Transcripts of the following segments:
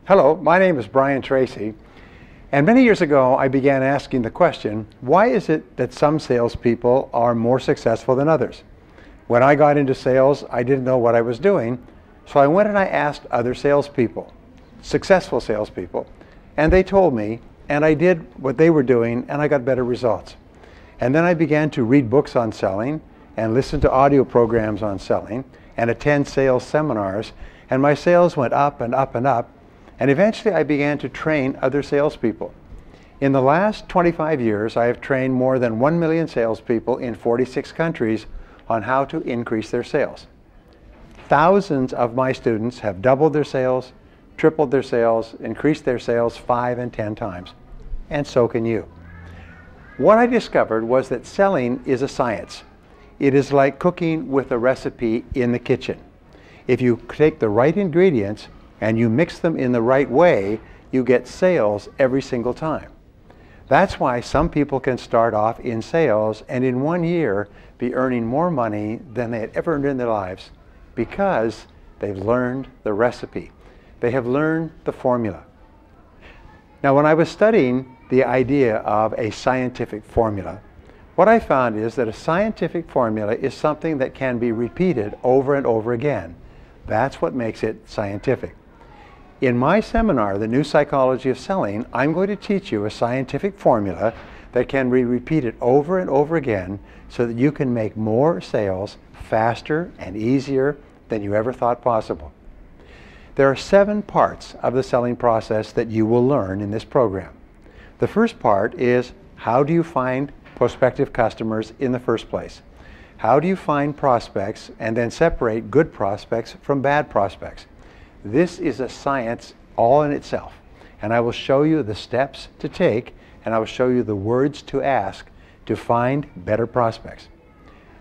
Hello, my name is Brian Tracy, and many years ago I began asking the question, why is it that some salespeople are more successful than others? When I got into sales, I didn't know what I was doing, so I went and I asked other salespeople, successful salespeople, and they told me, and I did what they were doing, and I got better results. And then I began to read books on selling, and listen to audio programs on selling, and attend sales seminars, and my sales went up and up and up. And eventually I began to train other salespeople. In the last 25 years, I have trained more than 1 million salespeople in 46 countries on how to increase their sales. Thousands of my students have doubled their sales, tripled their sales, increased their sales 5 and 10 times. And so can you. What I discovered was that selling is a science. It is like cooking with a recipe in the kitchen. If you take the right ingredients and you mix them in the right way, you get sales every single time. That's why some people can start off in sales and in 1 year be earning more money than they had ever earned in their lives because they've learned the recipe. They have learned the formula. Now, when I was studying the idea of a scientific formula, what I found is that a scientific formula is something that can be repeated over and over again. That's what makes it scientific. In my seminar, The New Psychology of Selling, I'm going to teach you a scientific formula that can be repeated over and over again so that you can make more sales faster and easier than you ever thought possible. There are 7 parts of the selling process that you will learn in this program. The first part is, how do you find prospective customers in the first place? How do you find prospects and then separate good prospects from bad prospects? This is a science all in itself, and I will show you the steps to take, and I will show you the words to ask to find better prospects.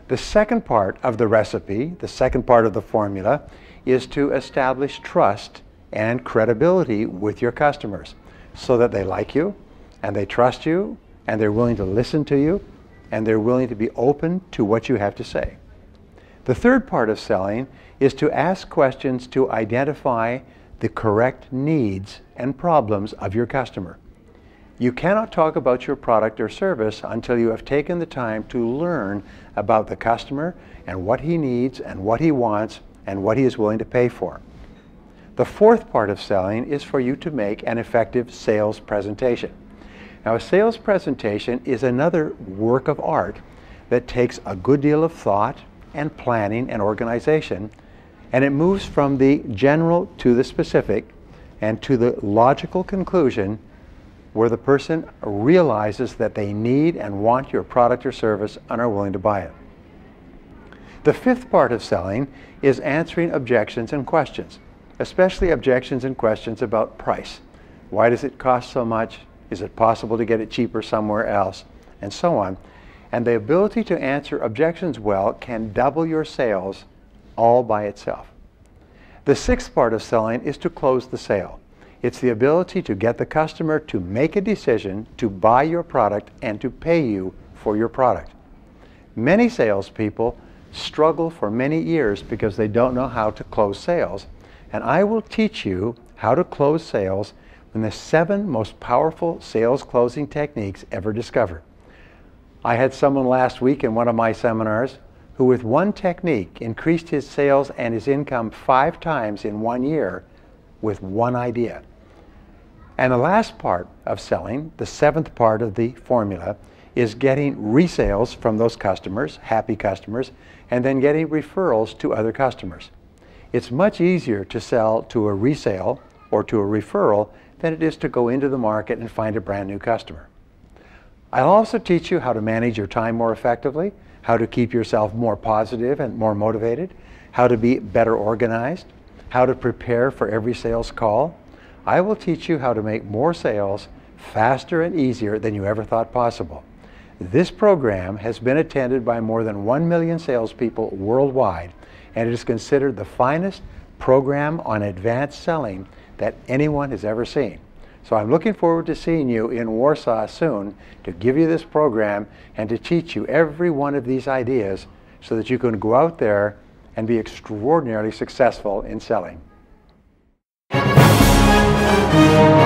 The second part of the recipe, the second part of the formula, is to establish trust and credibility with your customers so that they like you and they trust you and they're willing to listen to you and they're willing to be open to what you have to say. The third part of selling is to ask questions to identify the correct needs and problems of your customer. You cannot talk about your product or service until you have taken the time to learn about the customer and what he needs and what he wants and what he is willing to pay for. The fourth part of selling is for you to make an effective sales presentation. Now, a sales presentation is another work of art that takes a good deal of thought and planning and organization, and it moves from the general to the specific and to the logical conclusion where the person realizes that they need and want your product or service and are willing to buy it. The fifth part of selling is answering objections and questions, especially objections and questions about price. Why does it cost so much? Is it possible to get it cheaper somewhere else? And so on. And the ability to answer objections well can double your sales all by itself. The sixth part of selling is to close the sale. It's the ability to get the customer to make a decision to buy your product and to pay you for your product. Many salespeople struggle for many years because they don't know how to close sales, and I will teach you how to close sales in the 7 most powerful sales closing techniques ever discovered. I had someone last week in one of my seminars who with one technique increased his sales and his income 5 times in 1 year with one idea. And the last part of selling, the 7th part of the formula, is getting resales from those customers, happy customers, and then getting referrals to other customers. It's much easier to sell to a resale or to a referral than it is to go into the market and find a brand new customer. I'll also teach you how to manage your time more effectively, how to keep yourself more positive and more motivated, how to be better organized, how to prepare for every sales call. I will teach you how to make more sales faster and easier than you ever thought possible. This program has been attended by more than 1 million salespeople worldwide, and it is considered the finest program on advanced selling that anyone has ever seen. So I'm looking forward to seeing you in Warsaw soon to give you this program and to teach you every one of these ideas so that you can go out there and be extraordinarily successful in selling. you.